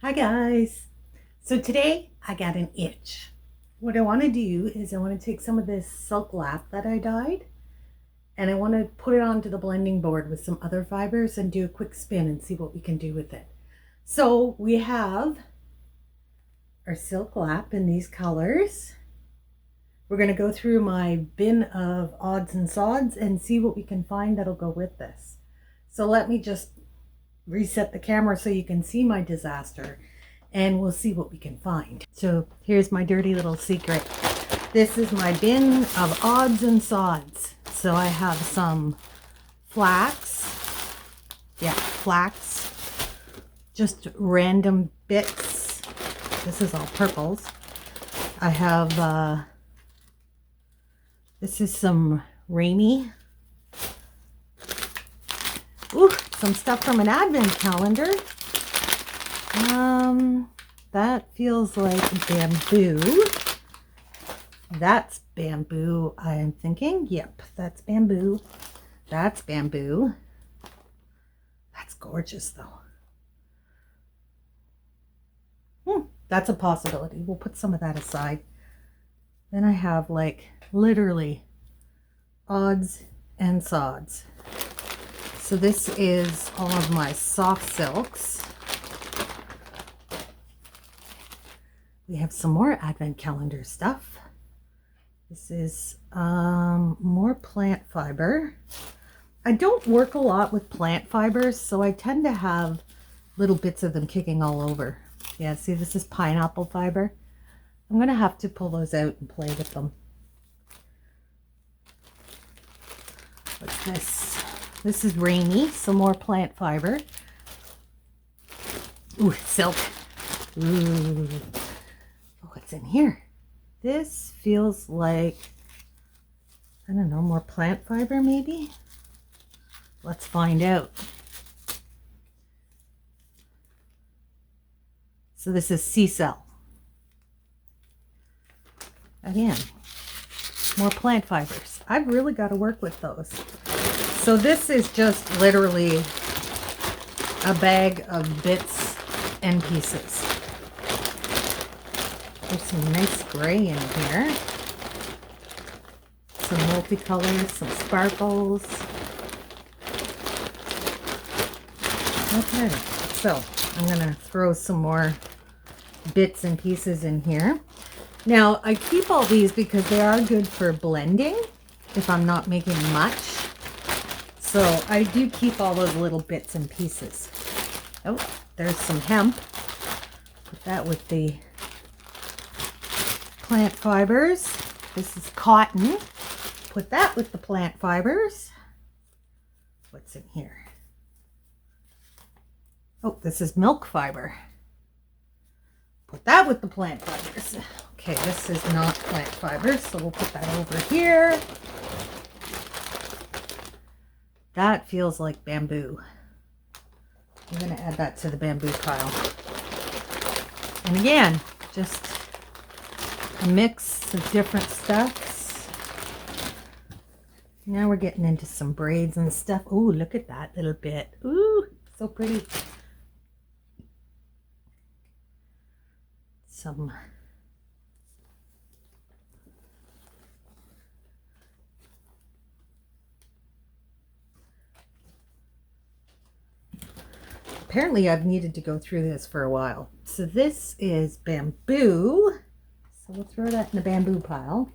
Hi guys. So today I got an itch. What I want to do is I want to take some of this silk lap that I dyed and I want to put it onto the blending board with some other fibers and do a quick spin and see what we can do with it. So we have our silk lap in these colors. We're going to go through my bin of odds and sods and see what we can find that'll go with this. So let me just reset the camera so you can see my disaster and we'll see what we can find. So here's my dirty little secret. This is my bin of odds and sods. So I have some flax, just random bits. This is all purples. I have this is some Rainy. Ooh, some stuff from an advent calendar. That feels like bamboo. That's bamboo, I'm thinking. Yep, that's bamboo. That's bamboo. That's gorgeous, though. That's a possibility. We'll put some of that aside. Then I have, like, literally odds and sods. So this is all of my soft silks. We have some more advent calendar stuff. This is more plant fiber. I don't work a lot with plant fibers, so I tend to have little bits of them kicking all over. Yeah, see, this is pineapple fiber. I'm going to have to pull those out and play with them. What's this? This is Rainy, some more plant fiber. Ooh, silk. Ooh. Oh, what's in here? This feels like, I don't know, more plant fiber maybe? Let's find out. So this is sea cell. Again, more plant fibers. I've really got to work with those. So this is just literally a bag of bits and pieces. There's some nice gray in here. Some multicolors, some sparkles. Okay, so I'm going to throw some more bits and pieces in here. Now, I keep all these because they are good for blending if I'm not making much. So I do keep all those little bits and pieces. Oh, there's some hemp. Put that with the plant fibers. This is cotton. Put that with the plant fibers. What's in here? Oh, this is milk fiber. Put that with the plant fibers. Okay, this is not plant fibers, so we'll put that over here. That feels like bamboo. I'm going to add that to the bamboo pile. And again, just a mix of different stuffs. Now we're getting into some braids and stuff. Ooh, look at that little bit. Ooh, so pretty. Some apparently I've needed to go through this for a while. So this is bamboo. So we'll throw that in the bamboo pile.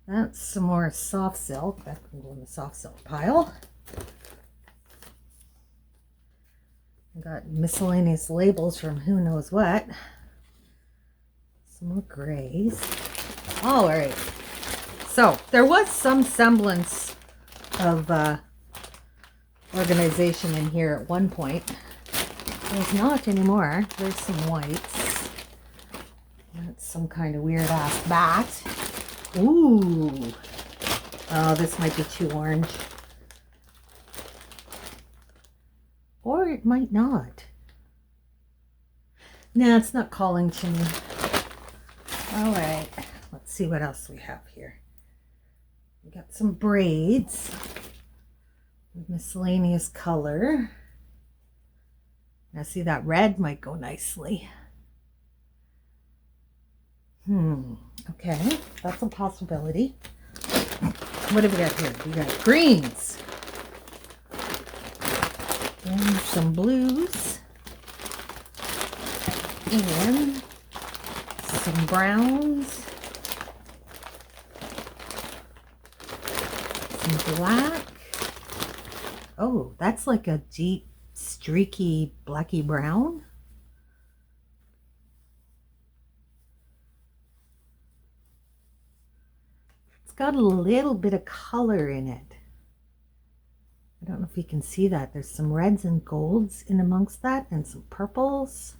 That's some more soft silk. That can go in the soft silk pile. I got miscellaneous labels from who knows what. Some more grays. All right. So there was some semblance of organization in here at one point. There's not anymore. There's some whites. That's some kind of weird ass bat. Ooh. Oh, this might be too orange. Or it might not. No, it's not calling to me. All right. Let's see what else we have here. We got some braids. Miscellaneous color. Now see, that red might go nicely. Okay, that's a possibility. What have we got here? We got greens and some blues and some browns, some black. Oh, that's like a deep, streaky, blacky brown. It's got a little bit of color in it. I don't know if you can see that. There's some reds and golds in amongst that and some purples.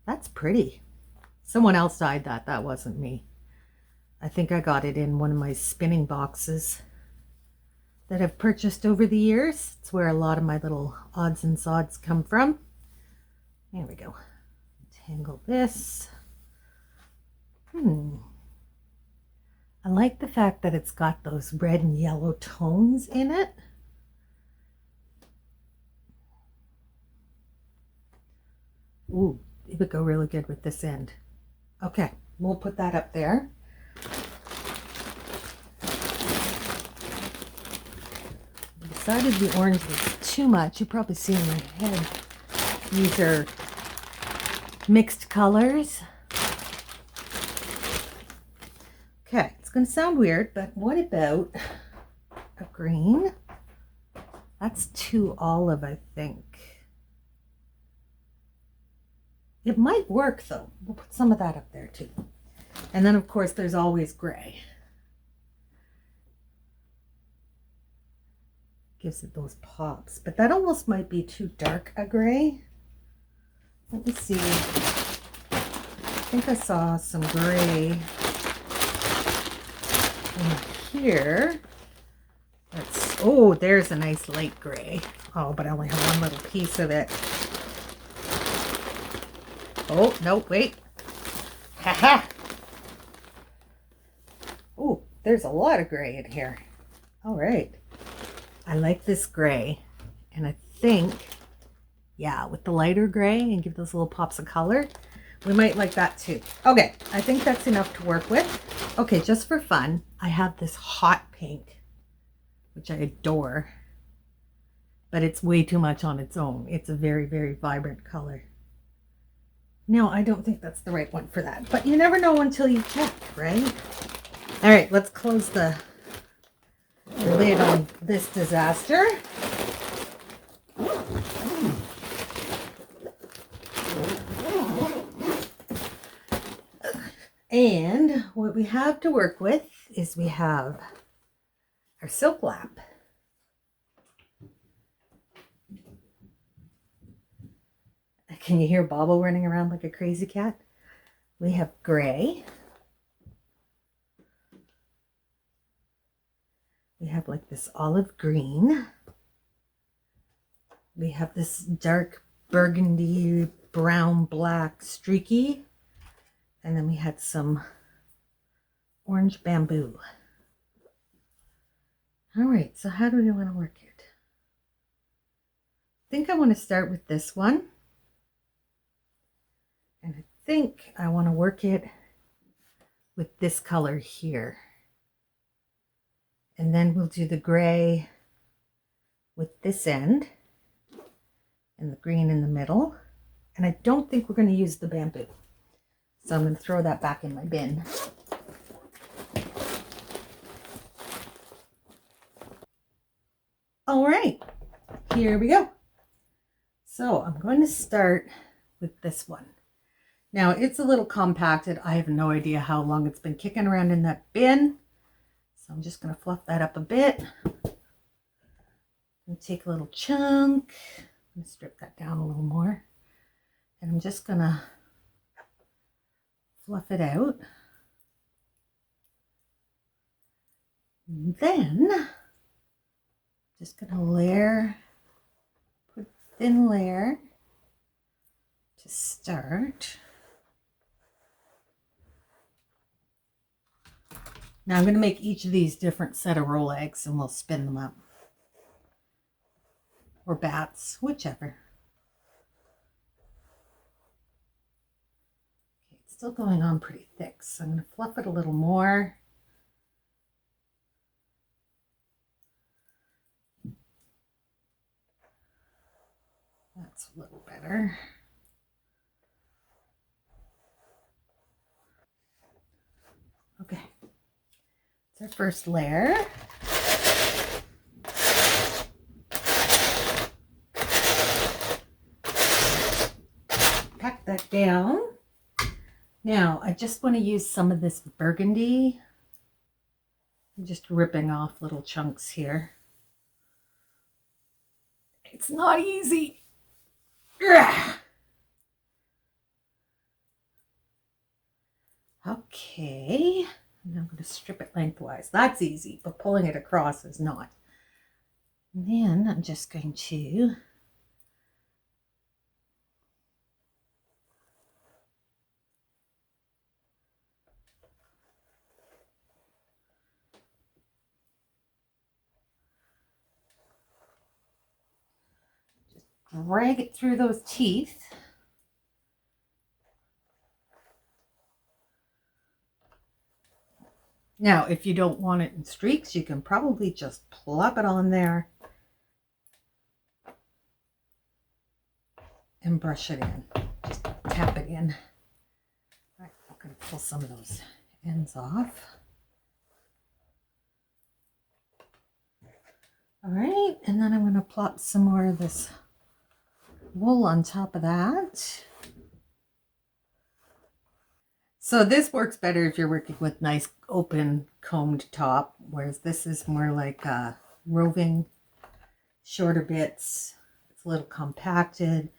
That's pretty. Someone else dyed that. That wasn't me. I think I got it in one of my spinning boxes that I've purchased over the years. It's where a lot of my little odds and sods come from. There we go. Tangle this. I like the fact that it's got those red and yellow tones in it. Ooh, it would go really good with this end. Okay, we'll put that up there. I decided the orange was too much. You probably see in my head. These are mixed colors. Okay, it's going to sound weird, but what about a green? That's too olive, I think. It might work though. We'll put some of that up there too. And then of course there's always gray. Gives it those pops, but that almost might be too dark a gray. Let me see. I think I saw some gray in here. Oh, there's a nice light gray. Oh, but I only have one little piece of it. Oh, no, wait. Haha. Oh, there's a lot of gray in here. All right. I like this gray. And I think, yeah, with the lighter gray and give those little pops of color, we might like that too. Okay, I think that's enough to work with. Okay, just for fun, I have this hot pink, which I adore. But it's way too much on its own. It's a very, very vibrant color. No, I don't think that's the right one for that. But you never know until you check, right? All right, let's close the lid on this disaster. And what we have to work with is we have our silk lap. Can you hear Bobble running around like a crazy cat? We have gray. We have like this olive green. We have this dark burgundy, brown, black, streaky. And then we had some orange bamboo. All right, so how do we want to work it? I think I want to start with this one. And I think I want to work it with this color here. And then we'll do the gray with this end and the green in the middle. And I don't think we're going to use the bamboo. So I'm going to throw that back in my bin. All right, here we go. So I'm going to start with this one. Now it's a little compacted. I have no idea how long it's been kicking around in that bin. So I'm just going to fluff that up a bit. And take a little chunk. I'm going to strip that down a little more. And I'm just going to fluff it out. And then just going to layer, put a thin layer to start. Now I'm going to make each of these different set of roll eggs and we'll spin them up. Or bats, whichever. Okay, it's still going on pretty thick, so I'm going to fluff it a little more. That's a little better. Okay, it's our first layer. Pack that down. Now, I just want to use some of this burgundy. I'm just ripping off little chunks here. It's not easy. Ugh. Okay, and I'm going to strip it lengthwise. That's easy, but pulling it across is not. And then I'm just going to just drag it through those teeth. Now, if you don't want it in streaks, you can probably just plop it on there and brush it in. Just tap it in. All right, I'm going to pull some of those ends off. All right, and then I'm going to plop some more of this wool on top of that. So this works better if you're working with nice open combed top, whereas this is more like roving, shorter bits. It's a little compacted,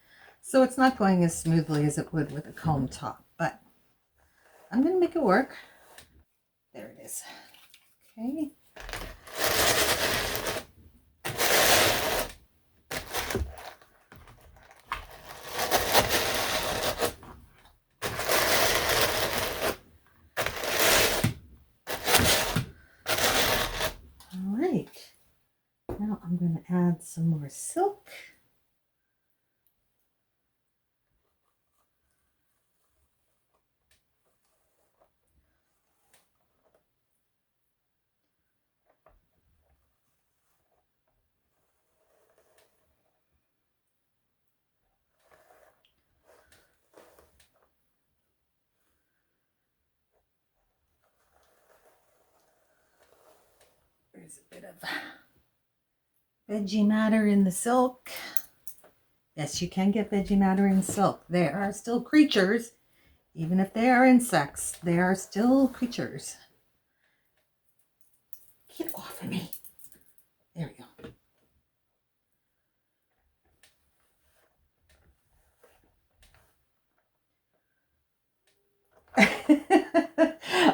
so it's not going as smoothly as it would with a comb top, but I'm going to make it work. There it is. Okay. All right. Now I'm going to add some more silk. There's a bit of veggie matter in the silk. Yes, you can get veggie matter in silk. They are still creatures. Even if they are insects, they are still creatures. Get off of me. There we go.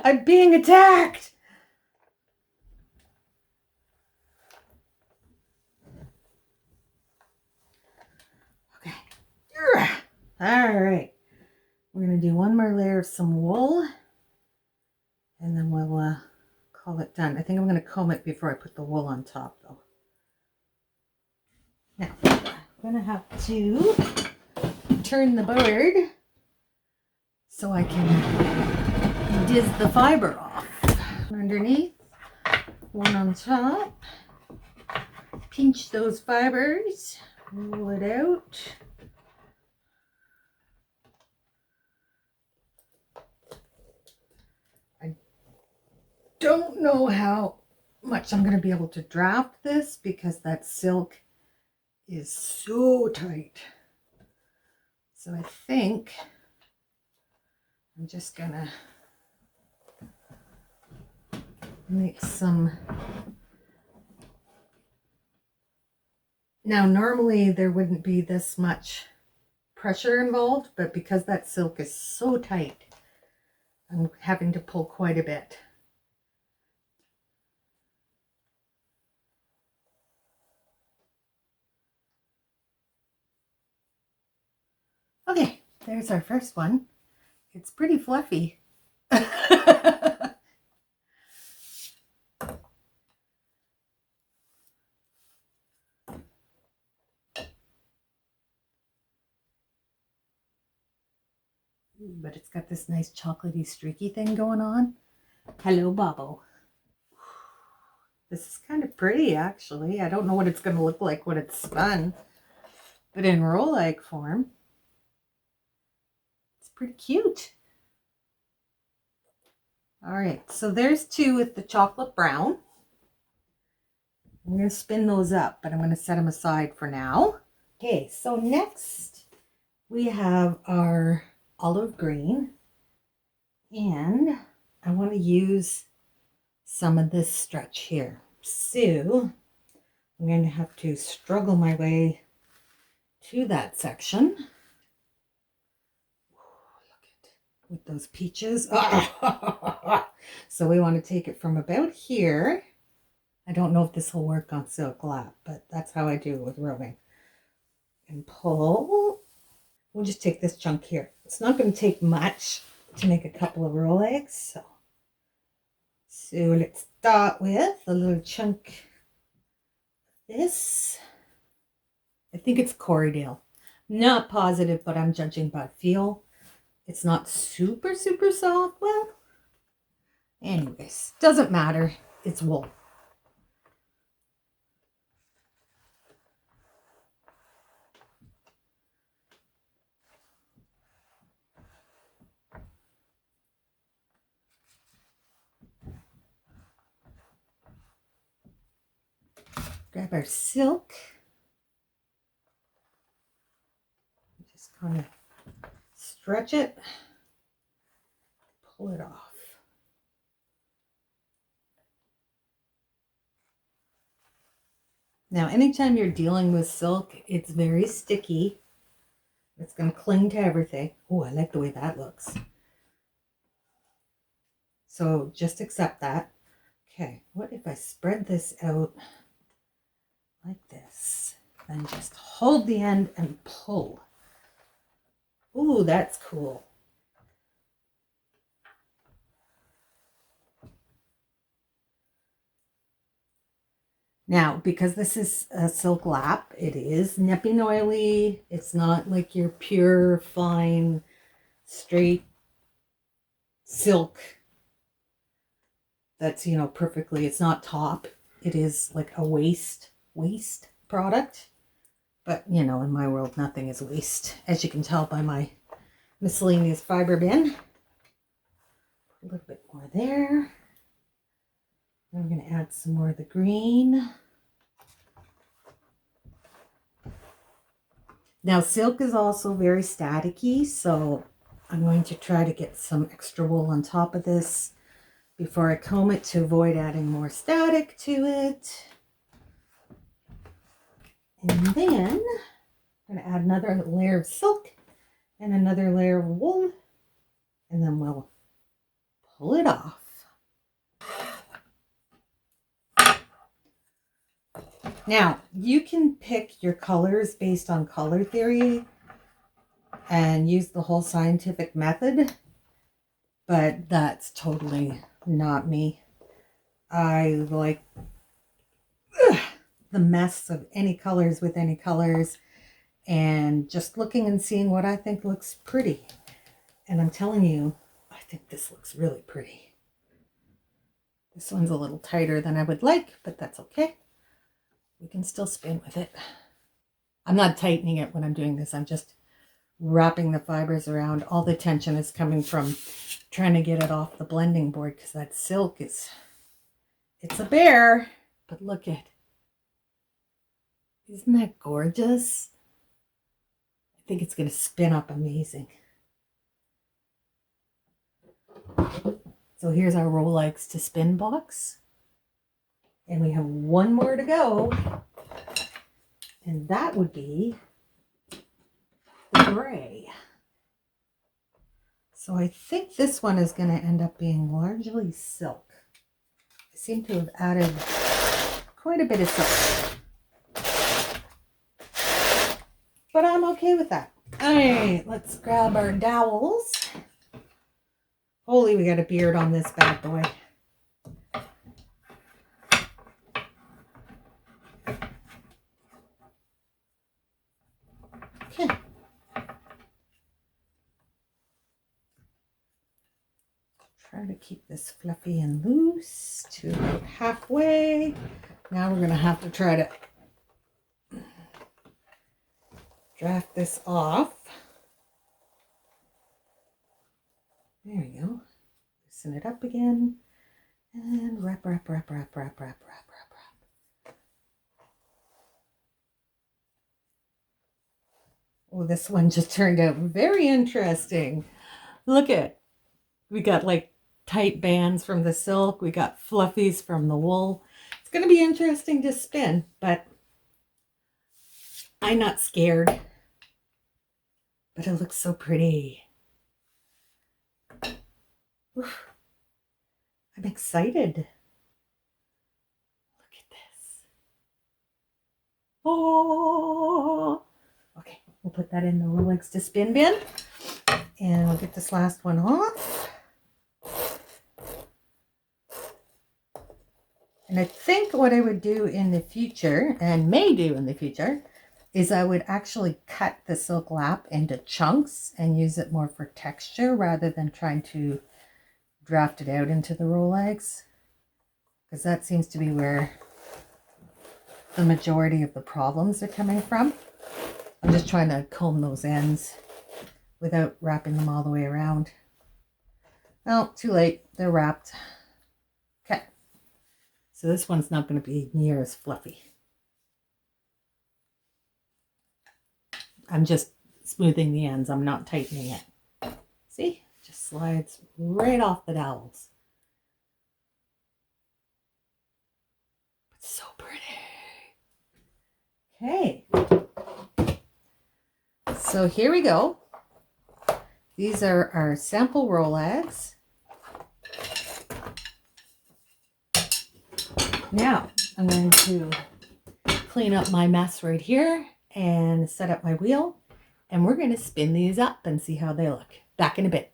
I'm being attacked. Okay. All right. We're going to do one more layer of some wool, and then we'll call it done. I think I'm going to comb it before I put the wool on top, though. Now, I'm going to have to turn the board so I can diz the fiber off. Underneath, one on top. Pinch those fibers, roll it out. I don't know how much I'm going to be able to draft this because that silk is so tight. So I think I'm just going to make some. Now, normally there wouldn't be this much pressure involved, but because that silk is so tight, I'm having to pull quite a bit. Okay, there's our first one. It's pretty fluffy. But it's got this nice chocolatey streaky thing going on. Hello, Bobbo. This is kind of pretty, actually. I don't know what it's going to look like when it's spun, but in roll-like form, it's pretty cute. All right, so there's two with the chocolate brown. I'm going to spin those up, but I'm going to set them aside for now. Okay, so next we have our olive green, and I want to use some of this stretch here. So I'm going to have to struggle my way to that section. Look at with those peaches. So we want to take it from about here. I don't know if this will work on silk lap, but that's how I do it with roving. And pull. We'll just take this chunk here. It's not going to take much to make a couple of roll eggs. So let's start with a little chunk of this. I think it's Corriedale. Not positive, but I'm judging by feel. It's not super, super soft. Well, anyways, doesn't matter. It's wool. Grab our silk. Just kind of stretch it. Pull it off. Now, anytime you're dealing with silk, it's very sticky. It's going to cling to everything. Oh, I like the way that looks. So just accept that. Okay, what if I spread this out like this? And just hold the end and pull. Ooh, that's cool. Now, because this is a silk lap, it is nipping oily. It's not like your pure, fine, straight silk that's, you know, perfectly. It's not top. It is like a waste product. But, you know, in my world, nothing is waste, as you can tell by my miscellaneous fiber bin. A little bit more there. I'm going to add some more of the green. Now, silk is also very staticky, so I'm going to try to get some extra wool on top of this before I comb it to avoid adding more static to it. And then I'm going to add another layer of silk and another layer of wool, and then we'll pull it off. Now, you can pick your colors based on color theory and use the whole scientific method, but that's totally not me. I like the mess of any colors with any colors and just looking and seeing what I think looks pretty. And I'm telling you, I think this looks really pretty. This one's a little tighter than I would like, but that's okay. We can still spin with it. I'm not tightening it when I'm doing this. I'm just wrapping the fibers around. All the tension is coming from trying to get it off the blending board because that silk is, it's a bear. But look at, isn't that gorgeous? I think it's going to spin up amazing. So here's our Rolex to spin box. And we have one more to go. And that would be the gray. So I think this one is going to end up being largely silk. I seem to have added quite a bit of silk. But I'm okay with that. All right, let's grab our dowels. Holy, we got a beard on this bad boy. Okay. Try to keep this fluffy and loose to about halfway. Now we're going to have to try to draft this off. There we go. Loosen it up again. And wrap. Oh, this one just turned out very interesting. Look at, we got like tight bands from the silk. We got fluffies from the wool. It's going to be interesting to spin, but I'm not scared. But it looks so pretty. Oof. I'm excited. Look at this. Oh, okay. We'll put that in the Rolex to spin bin. And I'll get this last one off. And I think what I would do in the future, and may do in the future, is I would actually cut the silk lap into chunks and use it more for texture rather than trying to draft it out into the Rolex. Because that seems to be where the majority of the problems are coming from. I'm just trying to comb those ends without wrapping them all the way around. Well, too late. They're wrapped. Okay. So this one's not going to be near as fluffy. I'm just smoothing the ends. I'm not tightening it. See? Just slides right off the dowels. It's so pretty. Okay. So here we go. These are our sample Rolex. Now I'm going to clean up my mess right here and set up my wheel. And we're going to spin these up and see how they look. Back in a bit.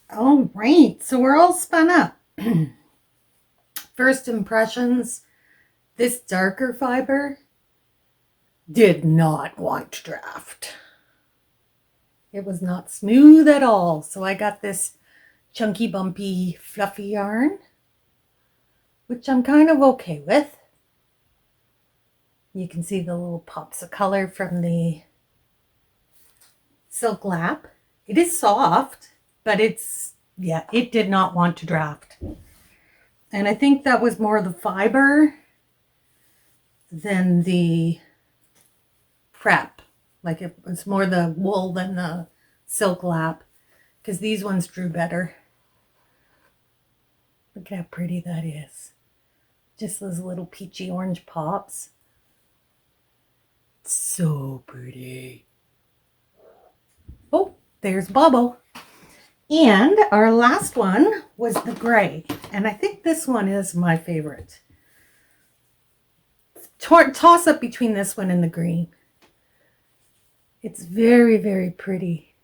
All right, so we're all spun up. First impressions, this darker fiber did not want to draft. It was not smooth at all. So I got this chunky, bumpy, fluffy yarn, which I'm kind of okay with. You can see the little pops of color from the silk lap. It is soft, but it's, yeah, it did not want to draft. And I think that was more the fiber than the prep. Like it was more the wool than the silk lap, because these ones drew better. Look how pretty that is. Just those little peachy orange pops. So pretty. Oh, there's Bubble. And our last one was the gray. And I think this one is my favorite. Toss up between this one and the green. It's very, very pretty.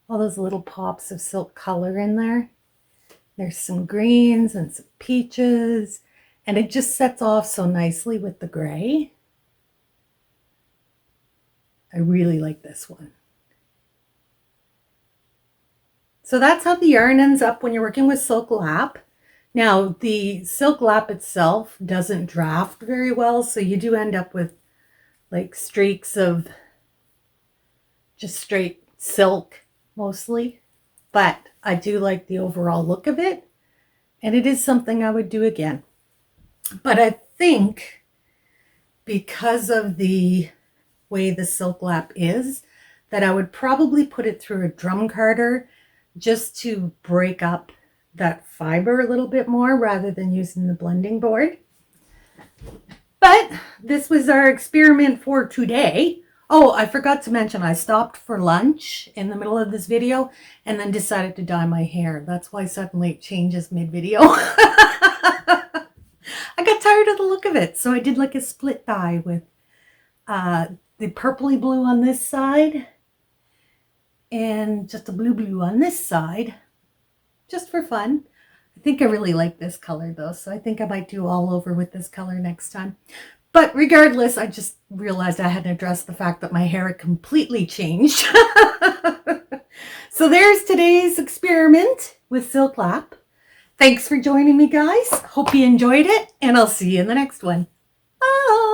All those little pops of silk color in there. There's some greens and some peaches. And it just sets off so nicely with the gray. I really like this one. So that's how the yarn ends up when you're working with silk lap. Now, the silk lap itself doesn't draft very well, so you do end up with like streaks of just straight silk mostly. But I do like the overall look of it, and it is something I would do again. But I think because of the way the silk lap is, that I would probably put it through a drum carder just to break up that fiber a little bit more rather than using the blending board. But this was our experiment for today. Oh, I forgot to mention, I stopped for lunch in the middle of this video and then decided to dye my hair. That's why suddenly it changes mid-video. I got tired of the look of it, so I did like a split dye with the purpley blue on this side and just a blue on this side, just for fun. I think I really like this color though, so I think I might do all over with this color next time. But regardless, I just realized I hadn't addressed the fact that my hair had completely changed. So there's today's experiment with silk lap. Thanks for joining me, guys. Hope you enjoyed it, and I'll see you in the next one. Bye!